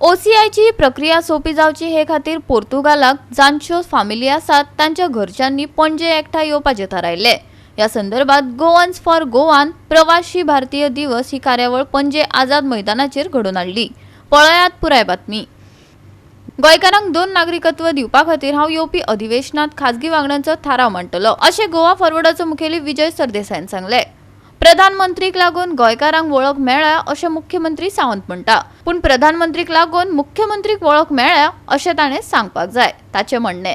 ओसीआयची प्रक्रिया सोपी जावची हे खातीर पोर्तुगालाक जांच्यो फॅमिली आसात तांच्या घरच्यांनी पणजे एकठांय येवपाचें थारायले। या संदर्भात गोवन्स फॉर गोवान प्रवासी भारतीय दिवस ही कार्यावळ पणजे आझाद मैदानाचेर घडोवन हाडली। पळयात पुराय बातमी। गोंयकारांक 2 नागरिकत्व दिवपा खातीर हांव येवपी अधिवेशनात खाजगी वांगड्यांचो थाराव मांडटलो अशें गोवा फॉरवर्डाचो मुखेली विजय सरदेसाईन सांगले। प्रधानमंत्रीक लागून गोंयकारांक वळख मेळ्ळ्या अशें मुख्यमंत्री सावंत म्हणटा, पूण प्रधानमंत्रीक लागून मुख्यमंत्रीक वळख मेळ्ळ्या अशें ताणें सांगपाक जाय। ताचें म्हणणें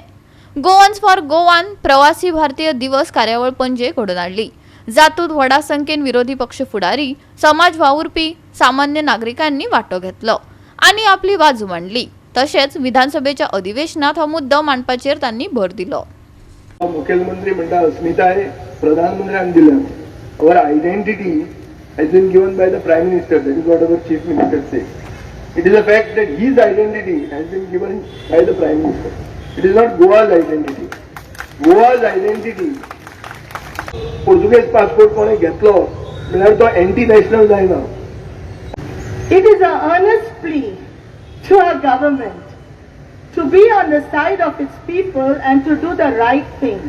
गोवन्स फॉर गोवान प्रवासी भारतीय दिवस कार्यावळ पणजे घडोवन हाडली। जातूंत व्हडा संख्येन विरोधी पक्ष फुडारी, समाज वावुरपी, सामान्य नागरिकांनी वांटो घेतलो आनी आपली बाजू मांडली। तशेंच विधानसभेच्या अधिवेशनात हो मुद्दो मांडपाचेर तांणी भर दिलो। मुख्यमंत्री म्हणटा अस्मिताय प्रधानमंत्र्यान दिल्या। Our identity has been given by the Prime Minister. That is what our Chief Minister says. It is a fact that his identity has been given by the Prime Minister. It is not Goa's identity. Goa's identity. Portuguese passport कोणे घेतलो म्हळ्यार तो anti national जायना। It is an earnest plea to our government to be on the side of its people and to do the right thing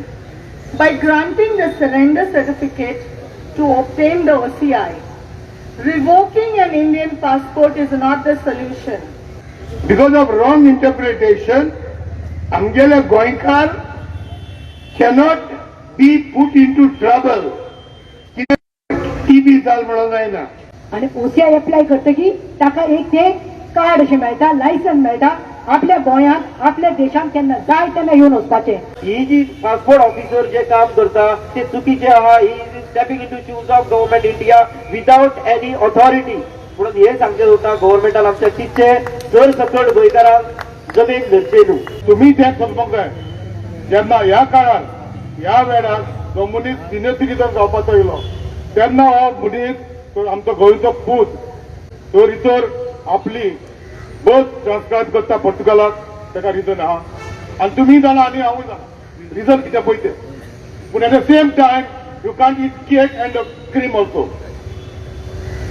by granting the surrender certificate to obtain the OCI. Revoking an Indian passport is not the solution. Because of wrong interpretation, amgele Goinkar cannot be put into trouble. TV जाल म्हणून जायना। आणि OCI apply करतकी ताका एक ते card अशें मेळटा, licence मेळटा, आपल्या गोंयांत आपल्या देशांत केन्ना जाय तेन्ना येवन वचपाचें। ही जी पासपोर्ट ऑफिसर जे काम करता ते चुकीचे आहा। ही stepping into shoes of government India without any authority म्हणून हे सांगचे होता गव्हर्नमेंटान आमच्या चित्ते चड सकट गोंयकारांक जमीन धरचे न्हू। तुम्ही त्या समजूंक जाय जेन्ना ह्या काळार ह्या वेळार जो मनीस सिनियर सिटीजन जावपाचो येयलो तेन्ना हो मनीस आमचो गोंयचो पूत तो रितोर आपली बर्थ ट्रान्सक्रायब करता पोर्तुगालाक ताका रिजन आहा आनी तुमी जाणा आनी हांवूय जाणा रिजन कितें पळय तें। पूण at the same time you can't eat cake end cream also.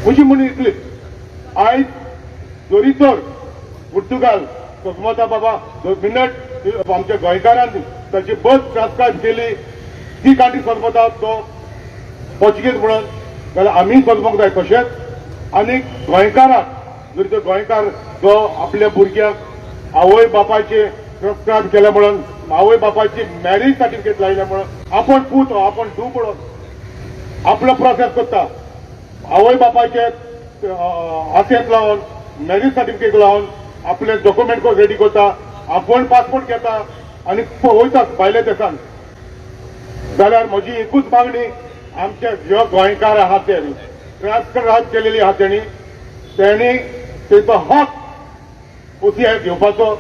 म्हजी म्हणी इतलीच आयज जोरीतोर पोर्तुगाल सोजमता बाबा जो मिनट आमच्या गोंयकारांनी ताची बर्थ ट्रान्सक्रायब केली ती कांटी सोजमता तो पोर्चुगीज म्हणून जाल्यार आमी सोजमूंक जाय तशेंच आनी गोंयकाराक जर तो गोंयकार जो आपल्या भुरग्याक आवय बापायचे ट्रान्सक्रायब केले म्हणून आवय बापायची मॅरेज सर्टिफिकेट लायले म्हणून आपण पूत आपण धू म्हणून आपलो प्रोसेस करता आवय बापायचे आसेत लावन मॅरेज सर्टिफिकेट लावन आपले डॉक्युमेंट रेडी करता आपण पासपोर्ट घेता आनी वयता भायल्या देशांत। जाल्यार म्हजी एकूच मागणी आमचे जे गोंयकार आहात ते ट्रान्सक्रायब केलेली आहात त्यांनी तेचो हक ओसीआय घेवपाचो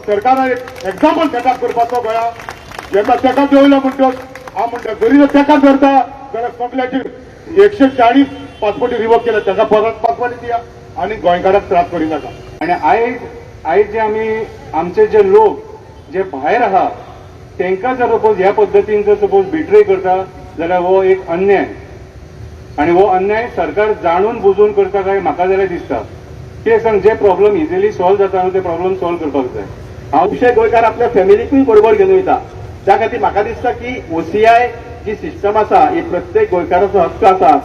सरकारान एक एक्झाम्पल सेटअप करपाचो गोंयांत। जेन्ना तेका देंवलो म्हणटच हांव म्हणटा जरी जर तेका धरता जाल्यार सगळ्याचे 140 पासपोर्टी रिवोक केले ताका परत पासपोर्ट दिया आनी गोंयकाराक त्रास करी नाका। आणि आयज जे आमी आमचे जे लोक जे भायर आहा तांकां जर सपोज ह्या पद्दतीन जर सपोज बिट्रे करता जाल्यार हो एक अन्याय आणि हो अन्याय सरकार जाणून बुजून करता काय म्हाका जाल्यार दिसता। ते सांग जे प्रॉब्लेम इजिली सॉल्व जाता न्हू ते प्रॉब्लेम सॉल्व करपाक जाय। हांव खुबशे गोंयकार आपल्या फॅमिलीकूय बरोबर घेवन वयता। त्या खातीर म्हाका दिसता की ओसीआय जी सिस्टम आसा ही प्रत्येक गोंयकाराचो हक्क आसा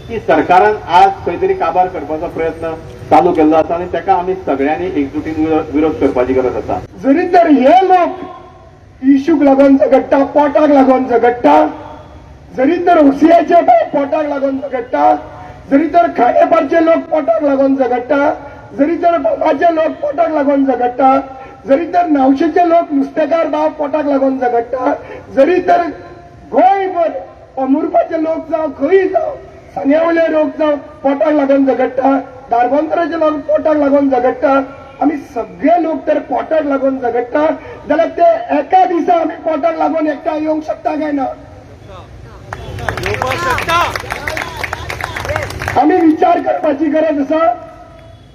की सरकारान आज खंय तरी काबार करपाचो प्रयत्न चालू केल्लो आसा आनी ताका आमी सगळ्यांनी एकजुटीन विरोध करपाची गरज आसा। जरी तर हे लोक इश्यूक लागून झगडटा पोटाक लागून झगडटा जरी तर ओसीआयचे पोटाक लागून झगडटा जरी तर खाणेपारचे लोक पोटाक लागून झगडटा जरी तर बाबाचे लोक पोटाक लागून झगडटा जरी तर नावशेचे लोक नुस्तेकार भाव पोटाक लागून झगडटा जरी तर गोंयभर अमुरपाचे लोक जावं खंय जावं सान्यावयले लोक जावं पोटाक लागून झगडटा दारबंदराचे लोक पोटाक लागून झगडटा आमी सगळे लोक तर पोटाक लागून झगडटा जाल्यार ते एका दिसा आमी पोटाक लागून एकठांय येवंक शकता काय ना? आम्ही विचार करपाची गरज आसा।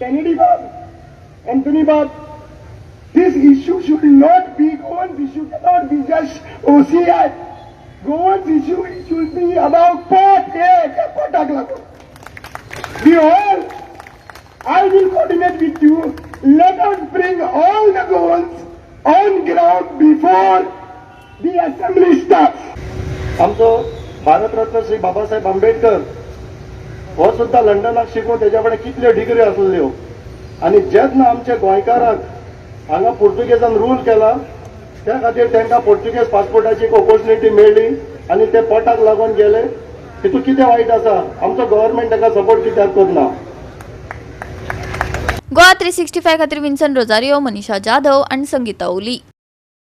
केनेडी बाब, एंथनी बाब, this issue should not be Goan's issue, cannot be just OCI. Goan's issue should be about potak. We all, I will coordinate with you rules on ground before the assembly starts. आमचो भारतरत्न श्री बाबासाहेब आंबेडकर हो सुद्धा लंडनाक शिकून तेच्या कडेन कितल्यो degree आसल्यो आनी जेन्ना आमच्या गोंयकाराक हांगा पोर्तुगेजान रूल केला त्या खातीर तांकां पोर्तुगेज पासपोर्टाची एक ऑपॉर्च्युनिटी मेळ्ळी आनी ते पोटाक लागून गेले. हितून कितें वायट आसा? आमचो गव्हर्नमेंट ताका सपोर्ट कित्याक करना? गोवा 365 खातीर विन्सन रोजारियो, मनीषा जाधव आनी संगीता ओली.